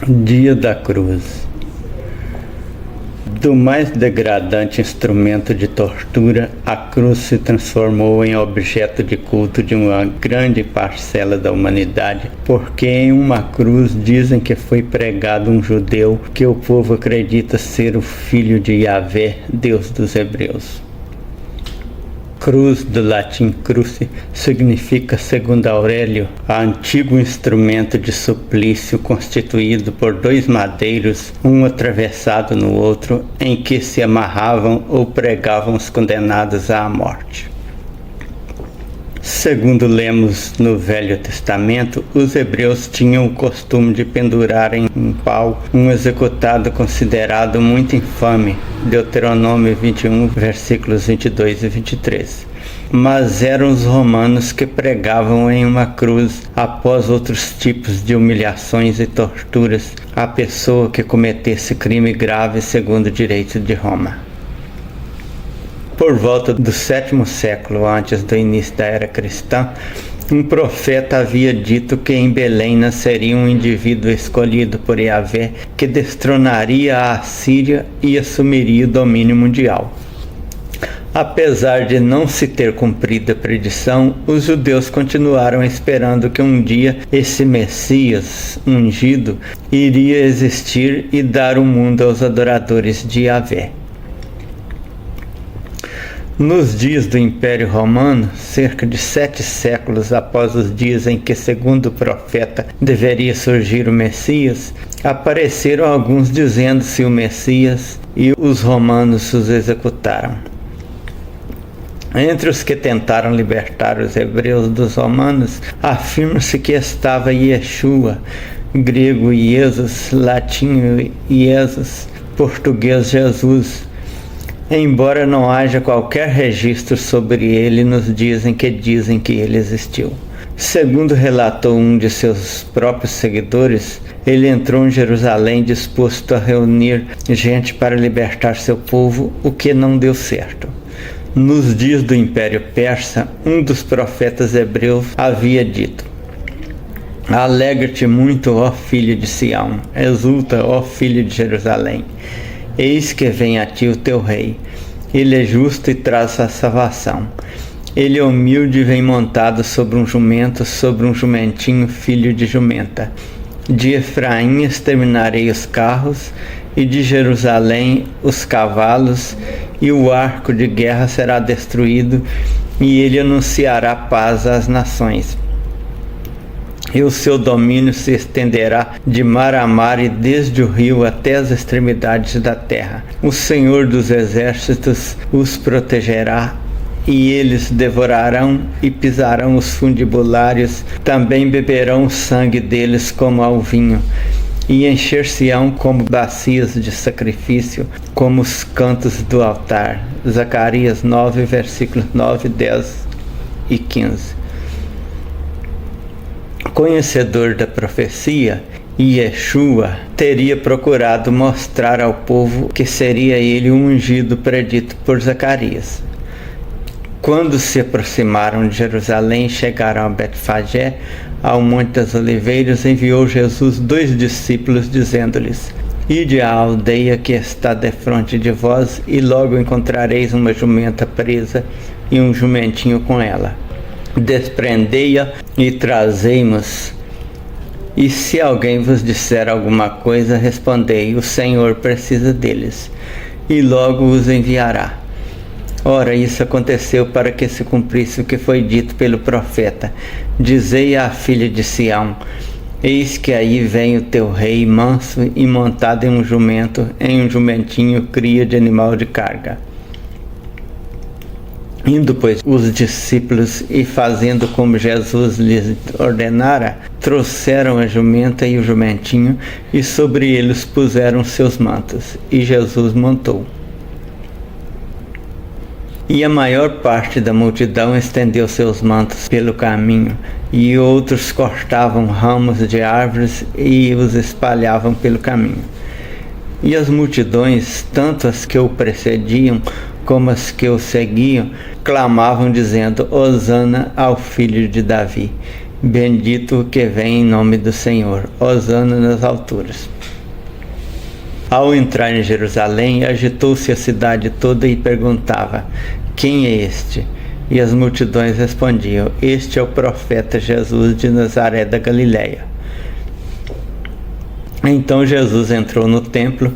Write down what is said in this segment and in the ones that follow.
Dia da Cruz. Do mais degradante instrumento de tortura, a cruz se transformou em objeto de culto de uma grande parcela da humanidade, porque em uma cruz dizem que foi pregado um judeu que o povo acredita ser o filho de Yahvé, Deus dos Hebreus. Cruz, do latim cruce, significa, segundo Aurélio, antigo instrumento de suplício constituído por dois madeiros, um atravessado no outro, em que se amarravam ou pregavam os condenados à morte. Segundo lemos no Velho Testamento, os hebreus tinham o costume de pendurar em um pau um executado considerado muito infame, Deuteronômio 21, versículos 22 e 23. Mas eram os romanos que pregavam em uma cruz, após outros tipos de humilhações e torturas, a pessoa que cometesse crime grave segundo o direito de Roma. Por volta do 7º século antes do início da era cristã, um profeta havia dito que em Belém nasceria um indivíduo escolhido por Yahvé que destronaria a Assíria e assumiria o domínio mundial. Apesar de não se ter cumprido a predição, os judeus continuaram esperando que um dia esse Messias ungido iria existir e dar o mundo aos adoradores de Yahvé. Nos dias do Império Romano, cerca de 7 séculos após os dias em que, segundo o profeta, deveria surgir o Messias, apareceram alguns dizendo-se o Messias e os romanos os executaram. Entre os que tentaram libertar os hebreus dos romanos, afirma-se que estava Yeshua, grego Iesus, latim Iesus, português Jesus. Embora não haja qualquer registro sobre ele, nos dizem que ele existiu. Segundo relatou um de seus próprios seguidores, ele entrou em Jerusalém disposto a reunir gente para libertar seu povo, o que não deu certo. Nos dias do Império Persa, um dos profetas hebreus havia dito: "Alegra-te muito, ó filho de Sião, exulta, ó filho de Jerusalém. Eis que vem a ti o teu rei. Ele é justo e traz a salvação. Ele é humilde e vem montado sobre um jumento, sobre um jumentinho, filho de jumenta. De Efraim exterminarei os carros, e de Jerusalém os cavalos, e o arco de guerra será destruído, e ele anunciará paz às nações. E o seu domínio se estenderá de mar a mar e desde o rio até as extremidades da terra. O Senhor dos exércitos os protegerá, e eles devorarão e pisarão os fundibulários, também beberão o sangue deles como ao vinho, e encher-se-ão como bacias de sacrifício, como os cantos do altar." Zacarias 9, versículos 9, 10 e 15. Conhecedor da profecia, Yeshua teria procurado mostrar ao povo que seria ele o ungido predito por Zacarias. Quando se aproximaram de Jerusalém e chegaram a Betfagé, ao Monte das Oliveiras, enviou Jesus 2 discípulos, dizendo-lhes: "Ide à aldeia que está defronte de vós, e logo encontrareis uma jumenta presa e um jumentinho com ela. Desprendei-a e trazei-mos. E se alguém vos disser alguma coisa, respondei: o Senhor precisa deles, e logo os enviará." Ora, isso aconteceu para que se cumprisse o que foi dito pelo profeta: "Dizei à filha de Sião: eis que aí vem o teu rei manso e montado em um jumentinho, cria de animal de carga." Indo, pois, os discípulos e fazendo como Jesus lhes ordenara, trouxeram a jumenta e o jumentinho, e sobre eles puseram seus mantos, e Jesus montou. E a maior parte da multidão estendeu seus mantos pelo caminho, e outros cortavam ramos de árvores e os espalhavam pelo caminho. E as multidões, tanto as que o precediam como as que o seguiam, clamavam dizendo: "Hosana ao filho de Davi. Bendito o que vem em nome do Senhor, hosana nas alturas. Ao entrar em Jerusalém, agitou-se a cidade toda e perguntava: quem é este? E as multidões respondiam: este é o profeta Jesus de Nazaré da Galileia. Então Jesus entrou no templo,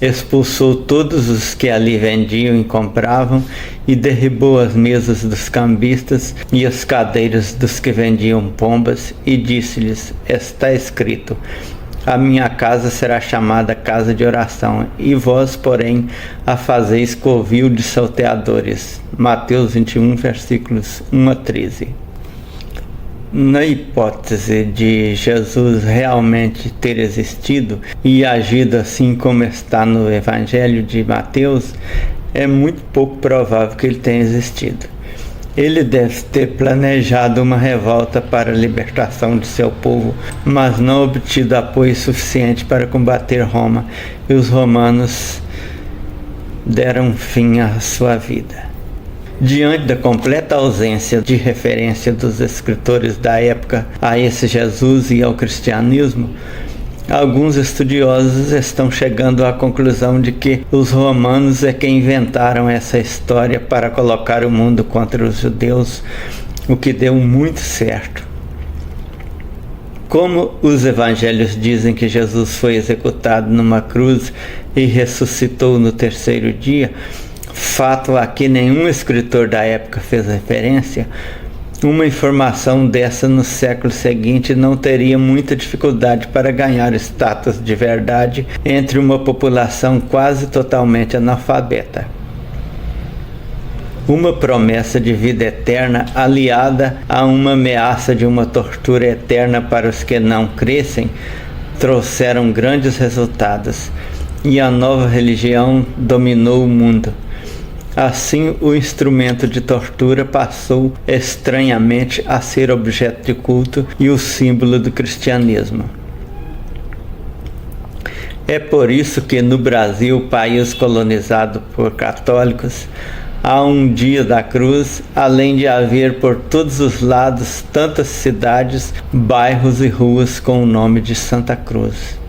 expulsou todos os que ali vendiam e compravam e derribou as mesas dos cambistas e as cadeiras dos que vendiam pombas e disse-lhes: está escrito, a minha casa será chamada casa de oração, e vós, porém, a fazeis covil de salteadores. Mateus 21, versículos 1 a 13. Na hipótese de Jesus realmente ter existido e agido assim como está no Evangelho de Mateus, é muito pouco provável que ele tenha existido. Ele deve ter planejado uma revolta para a libertação de seu povo, mas não obtido apoio suficiente para combater Roma, e os romanos deram fim à sua vida. Diante da completa ausência de referência dos escritores da época a esse Jesus e ao cristianismo, alguns estudiosos estão chegando à conclusão de que os romanos é quem inventaram essa história para colocar o mundo contra os judeus, o que deu muito certo. Como os evangelhos dizem que Jesus foi executado numa cruz e ressuscitou no terceiro dia, fato a que nenhum escritor da época fez referência, uma informação dessa no século seguinte não teria muita dificuldade para ganhar status de verdade entre uma população quase totalmente analfabeta. Uma promessa de vida eterna aliada a uma ameaça de uma tortura eterna para os que não crescem trouxeram grandes resultados, e a nova religião dominou o mundo. Assim, o instrumento de tortura passou estranhamente a ser objeto de culto e o símbolo do cristianismo. É por isso que no Brasil, país colonizado por católicos, há um dia da cruz, além de haver por todos os lados tantas cidades, bairros e ruas com o nome de Santa Cruz.